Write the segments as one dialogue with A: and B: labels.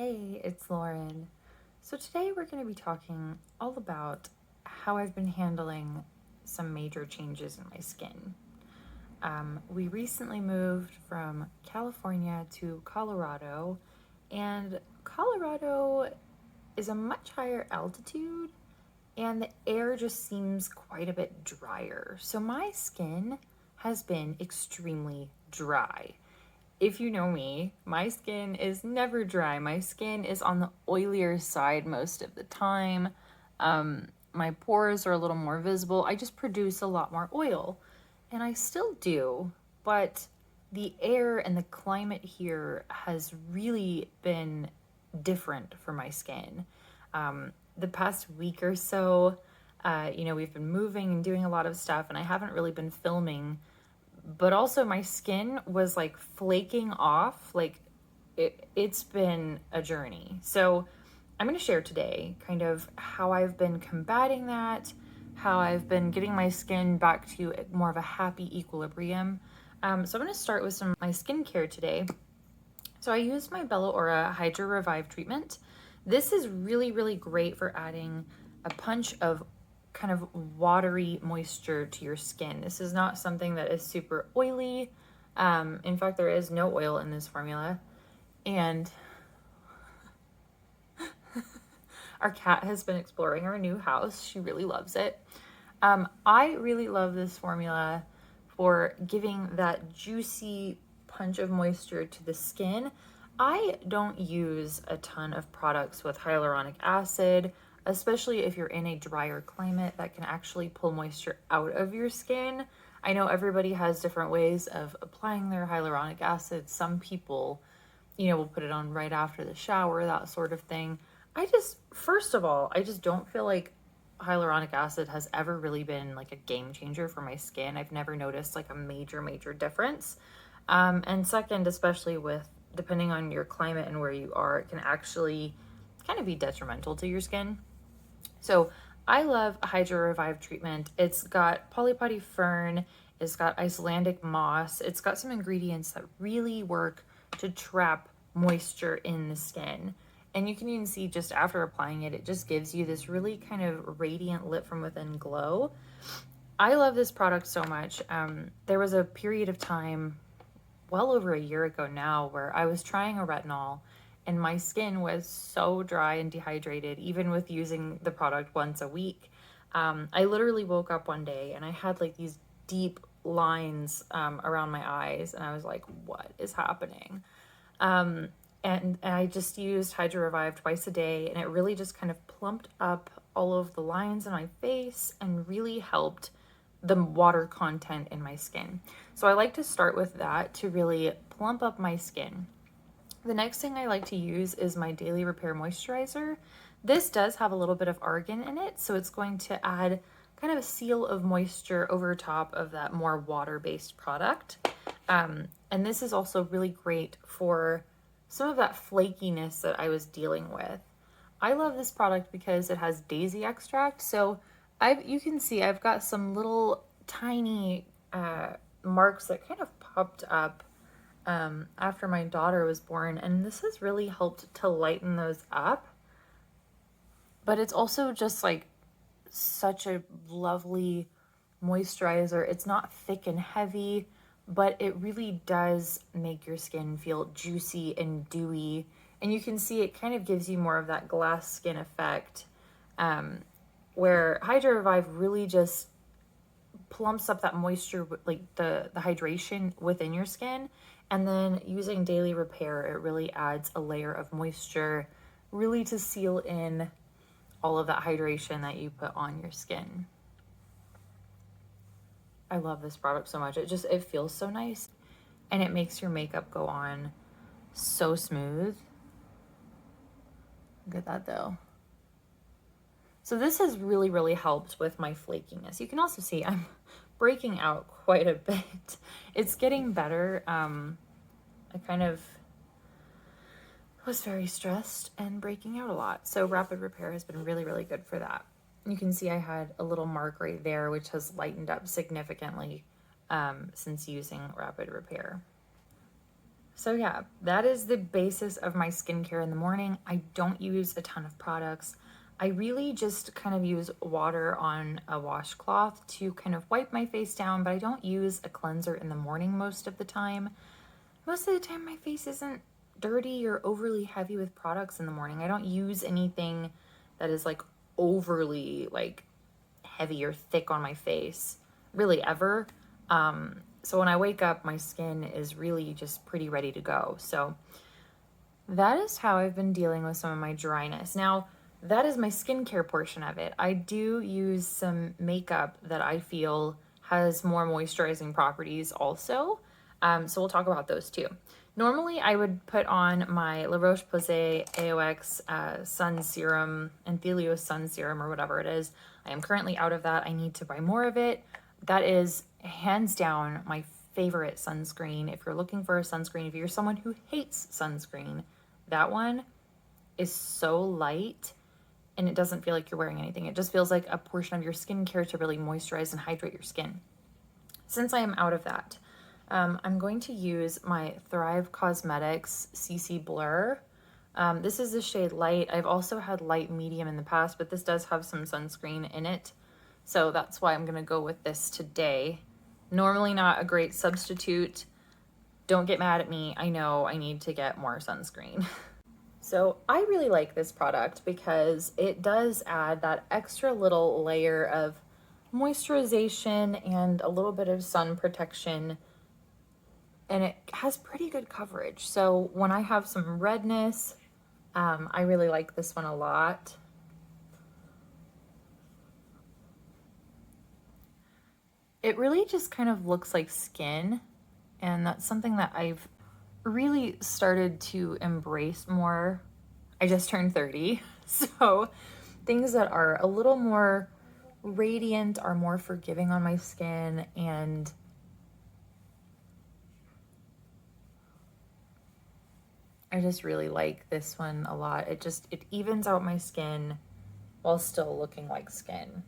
A: Hey, it's Lauren. So today we're going to be talking all about how I've been handling some major changes in my skin. We recently moved from California to Colorado, and Colorado is a much higher altitude, and the air just seems quite a bit drier. So my skin has been extremely dry. If you know me, my skin is never dry. My skin is on the oilier side most of the time. My pores are a little more visible. I just produce a lot more oil. And I still do, but the air and the climate here has really been different for my skin. The past week or so, we've been moving and doing a lot of stuff, and I haven't really been filming, but also my skin was like flaking off. Like it's been a journey. So I'm going to share today kind of how I've been combating that, how I've been getting my skin back to more of a happy equilibrium. So I'm going to start with some of my skincare today. So I used my Bella Aura Hydra Revive treatment. This is really, really great for adding a punch of kind of watery moisture to your skin. This is not something that is super oily. In fact, there is no oil in this formula. And our cat has been exploring our new house. She really loves it. I really love this formula for giving that juicy punch of moisture to the skin. I don't use a ton of products with hyaluronic acid, especially if you're in a drier climate that can actually pull moisture out of your skin. I know everybody has different ways of applying their hyaluronic acid. Some people, will put it on right after the shower, that sort of thing. First of all, I just don't feel like hyaluronic acid has ever really been like a game changer for my skin. I've never noticed like a major difference. And second, especially with depending on your climate and where you are, it can actually kind of be detrimental to your skin. So I love Hydra Revive treatment. It's got polypody fern, it's got Icelandic moss, it's got some ingredients that really work to trap moisture in the skin. And you can even see just after applying it, it just gives you this really kind of radiant lit from within glow. I love this product so much. There was a period of time, well over a year ago now, where I was trying a retinol and my skin was so dry and dehydrated, even with using the product once a week. I literally woke up one day and I had like these deep lines around my eyes, and I was like, what is happening? And I just used Hydra Revive twice a day, and it really just kind of plumped up all of the lines in my face and really helped the water content in my skin. So I like to start with that to really plump up my skin. The next thing I like to use is my Daily Repair Moisturizer. This does have a little bit of argan in it, so it's going to add kind of a seal of moisture over top of that more water-based product. And this is also really great for some of that flakiness that I was dealing with. I love this product because it has daisy extract. So you can see I've got some little tiny marks that kind of popped up after my daughter was born, and this has really helped to lighten those up. But it's also just like such a lovely moisturizer. It's not thick and heavy, but it really does make your skin feel juicy and dewy. And you can see it kind of gives you more of that glass skin effect, where Hydra Revive really just plumps up that moisture, like the hydration within your skin. And then using Daily Repair, it really adds a layer of moisture, really to seal in all of that hydration that you put on your skin. I love this product so much. It feels so nice, and it makes your makeup go on so smooth. Look at that though. So this has really helped with my flakiness. You can also see I'm breaking out quite a bit. It's getting better. I kind of was very stressed and breaking out a lot. So Rapid Repair has been really good for that. You can see I had a little mark right there, which has lightened up significantly since using Rapid Repair. So yeah, that is the basis of my skincare in the morning. I don't use a ton of products. I really just kind of use water on a washcloth to kind of wipe my face down, but I don't use a cleanser in the morning most of the time. Most of the time my face isn't dirty or overly heavy with products in the morning. I don't use anything that is like overly like heavy or thick on my face, really ever. So when I wake up, my skin is really just pretty ready to go. So that is how I've been dealing with some of my dryness. Now, that is my skincare portion of it. I do use some makeup that I feel has more moisturizing properties also. So we'll talk about those too. Normally, I would put on my La Roche-Posay AOX Sun Serum, Anthelios Sun Serum, or whatever it is. I am currently out of that. I need to buy more of it. That is hands down my favorite sunscreen. If you're looking for a sunscreen, if you're someone who hates sunscreen, that one is so light and it doesn't feel like you're wearing anything. It just feels like a portion of your skincare to really moisturize and hydrate your skin. Since I am out of that, I'm going to use my Thrive Causemetics CC Blur. This is the shade Light. I've also had Light Medium in the past, but this does have some sunscreen in it. So that's why I'm going to go with this today. Normally not a great substitute. Don't get mad at me. I know I need to get more sunscreen. So I really like this product because it does add that extra little layer of moisturization and a little bit of sun protection, and it has pretty good coverage. So when I have some redness, I really like this one a lot. It really just kind of looks like skin, and that's something that I've really started to embrace more. I just turned 30, so things that are a little more radiant are more forgiving on my skin, and I just really like this one a lot. It evens out my skin while still looking like skin.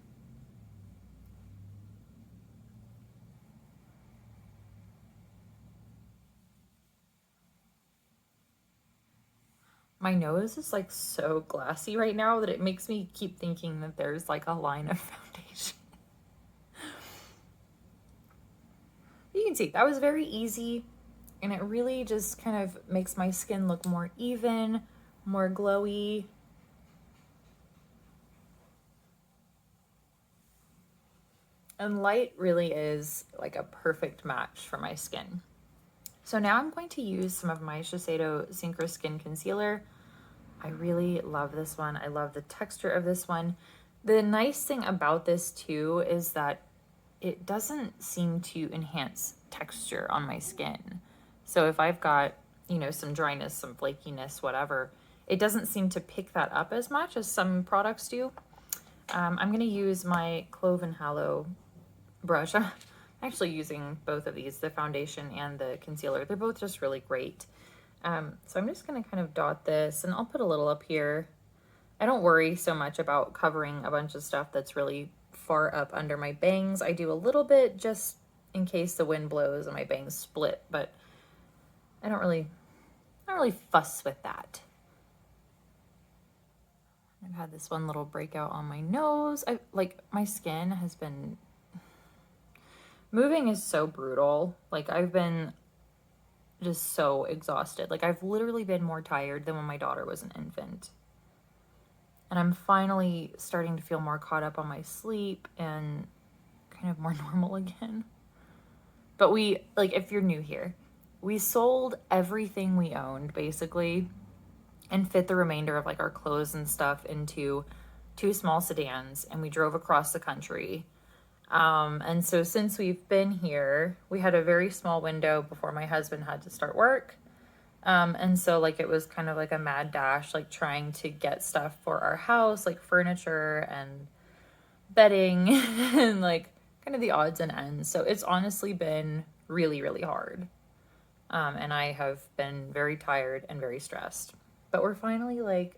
A: My nose is like so glassy right now that it makes me keep thinking that there's like a line of foundation. You can see that was very easy, and it really just kind of makes my skin look more even, more glowy. And light really is like a perfect match for my skin. So now I'm going to use some of my Shiseido Synchro Skin Concealer. I really love this one. I love the texture of this one. The nice thing about this too is that it doesn't seem to enhance texture on my skin. So if I've got, you know, some dryness, some flakiness, whatever, it doesn't seem to pick that up as much as some products do. I'm going to use my Clove and Hallow brush. I'm actually using both of these, the foundation and the concealer. They're both just really great. So I'm just going to kind of dot this, and I'll put a little up here. I don't worry so much about covering a bunch of stuff that's really far up under my bangs. I do a little bit just in case the wind blows and my bangs split, but I don't really fuss with that. I've had this one little breakout on my nose. My skin has been, moving is so brutal. Like, I've been just so exhausted. Like, I've literally been more tired than when my daughter was an infant. And I'm finally starting to feel more caught up on my sleep and kind of more normal again. But if you're new here, we sold everything we owned basically and fit the remainder of like our clothes and stuff into 2 small sedans, and we drove across the country. And so since we've been here, we had a very small window before my husband had to start work. And so like it was kind of like a mad dash, like trying to get stuff for our house, like furniture and bedding and like kind of the odds and ends. So it's honestly been really, really hard. And I have been very tired and very stressed, but we're finally like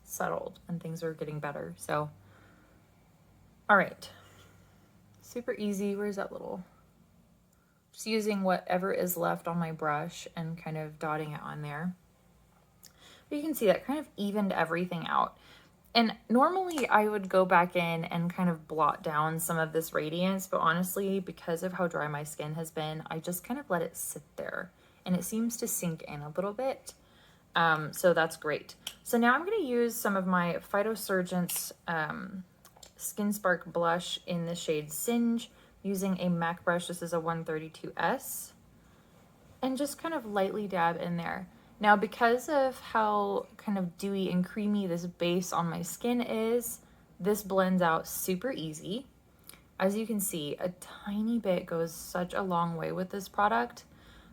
A: settled and things are getting better. So, all right. Super easy. Where's that little Just using whatever is left on my brush and kind of dotting it on there. But you can see that kind of evened everything out. And normally I would go back in and kind of blot down some of this radiance, but honestly, because of how dry my skin has been, I just kind of let it sit there and it seems to sink in a little bit. So that's great. So now I'm going to use some of my Phytosurgence Skin Spark blush in the shade Singe using a MAC brush. This is a 132S, and just kind of lightly dab in there. Now, because of how kind of dewy and creamy this base on my skin is, this blends out super easy. As you can see, a tiny bit goes such a long way with this product.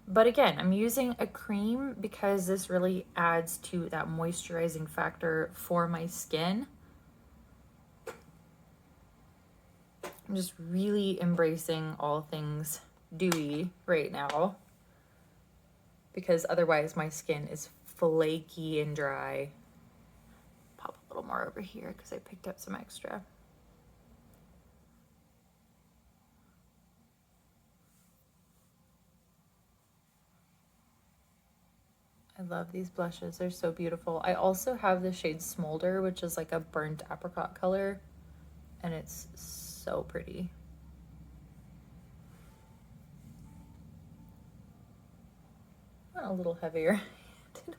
A: But again, I'm using a cream because this really adds to that moisturizing factor for my skin. I'm just really embracing all things dewy right now, because otherwise my skin is flaky and dry. Pop a little more over here because I picked up some extra. I love these blushes. They're so beautiful. I also have the shade Smolder, which is like a burnt apricot color, and it's so pretty. Went a little heavier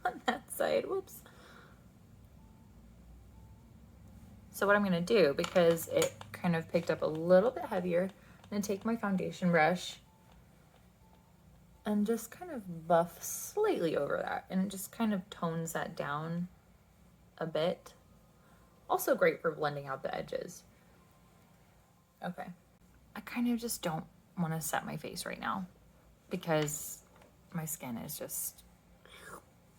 A: on that side. Whoops. So what I'm going to do, because it kind of picked up a little bit heavier, I'm going to take my foundation brush and just kind of buff slightly over that, and it just kind of tones that down a bit. Also great for blending out the edges. Okay. I kind of just don't want to set my face right now because my skin is just...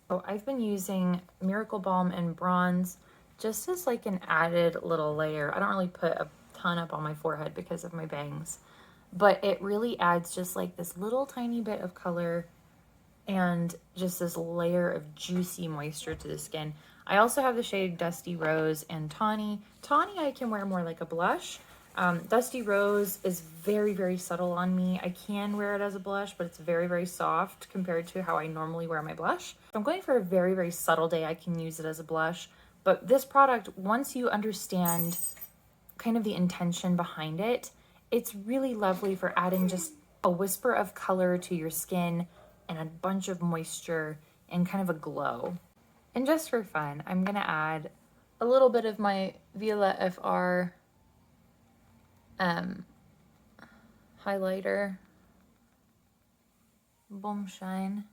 A: So I've been using Miracle Balm in bronze just as like an added little layer. I don't really put a ton up on my forehead because of my bangs, but it really adds just like this little tiny bit of color and just this layer of juicy moisture to the skin. I also have the shade Dusty Rose and Tawny. Tawny I can wear more like a blush. Dusty Rose is very, very subtle on me. I can wear it as a blush, but it's very, very soft compared to how I normally wear my blush. If I'm going for a very, very subtle day, I can use it as a blush. But this product, once you understand kind of the intention behind it, it's really lovely for adding just a whisper of color to your skin and a bunch of moisture and kind of a glow. And just for fun, I'm gonna add a little bit of my Viola FR highlighter, Baume Shine.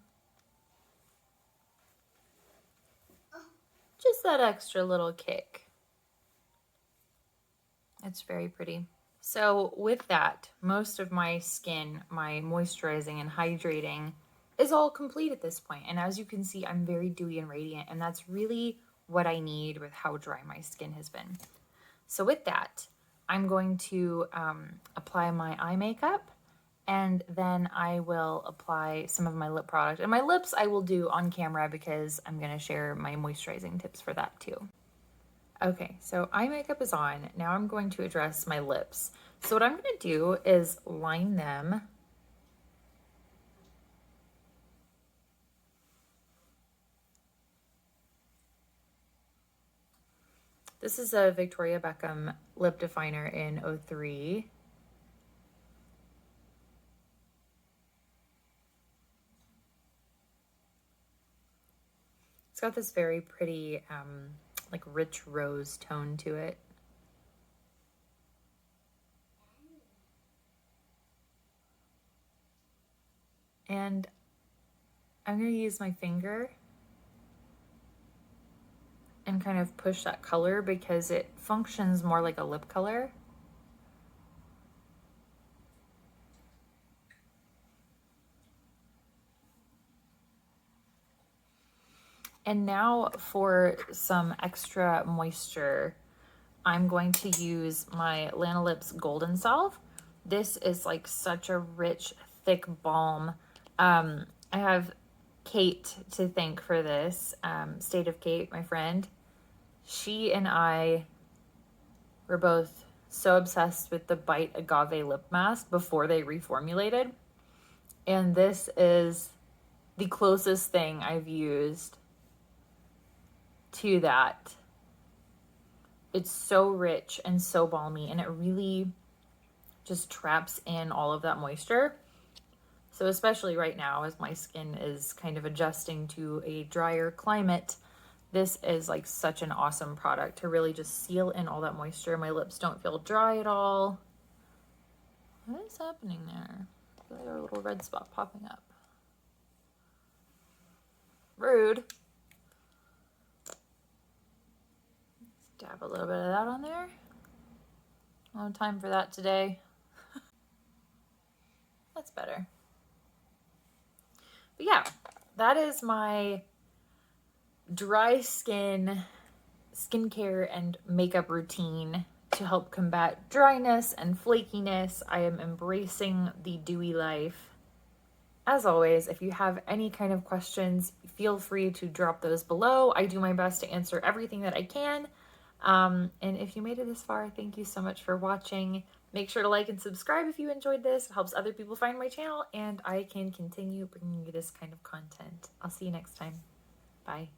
A: Just that extra little kick. It's very pretty. So with that, most of my skin, my moisturizing and hydrating is all complete at this point. And as you can see, I'm very dewy and radiant, and that's really what I need with how dry my skin has been. So with that, I'm going to apply my eye makeup, and then I will apply some of my lip product. And my lips I will do on camera because I'm gonna share my moisturizing tips for that too. Okay, so eye makeup is on. Now I'm going to address my lips. So what I'm gonna do is line them. This is a Victoria Beckham lip definer in 03. It's got this very pretty, like rich rose tone to it. And I'm gonna use my finger and kind of push that color because it functions more like a lip color. And now for some extra moisture, I'm going to use my Lanolips Golden Salve. This is like such a rich, thick balm. I have Kate to thank for this, State of Kate, my friend. She and I were both so obsessed with the Bite Agave lip mask before they reformulated. And this is the closest thing I've used to that. It's so rich and so balmy, and it really just traps in all of that moisture. So especially right now, as my skin is kind of adjusting to a drier climate, this is like such an awesome product to really just seal in all that moisture. My lips don't feel dry at all. What is happening there? I feel like there's a little red spot popping up. Rude. Dab a little bit of that on there. No time for that today. That's better. But yeah, that is my dry skin skincare and makeup routine to help combat dryness and flakiness. I am embracing the dewy life. As always, if you have any kind of questions, feel free to drop those below. I do my best to answer everything that I can. And if you made it this far, thank you so much for watching. Make sure to like and subscribe if you enjoyed this. It helps other people find my channel, and I can continue bringing you this kind of content. I'll see you next time. Bye.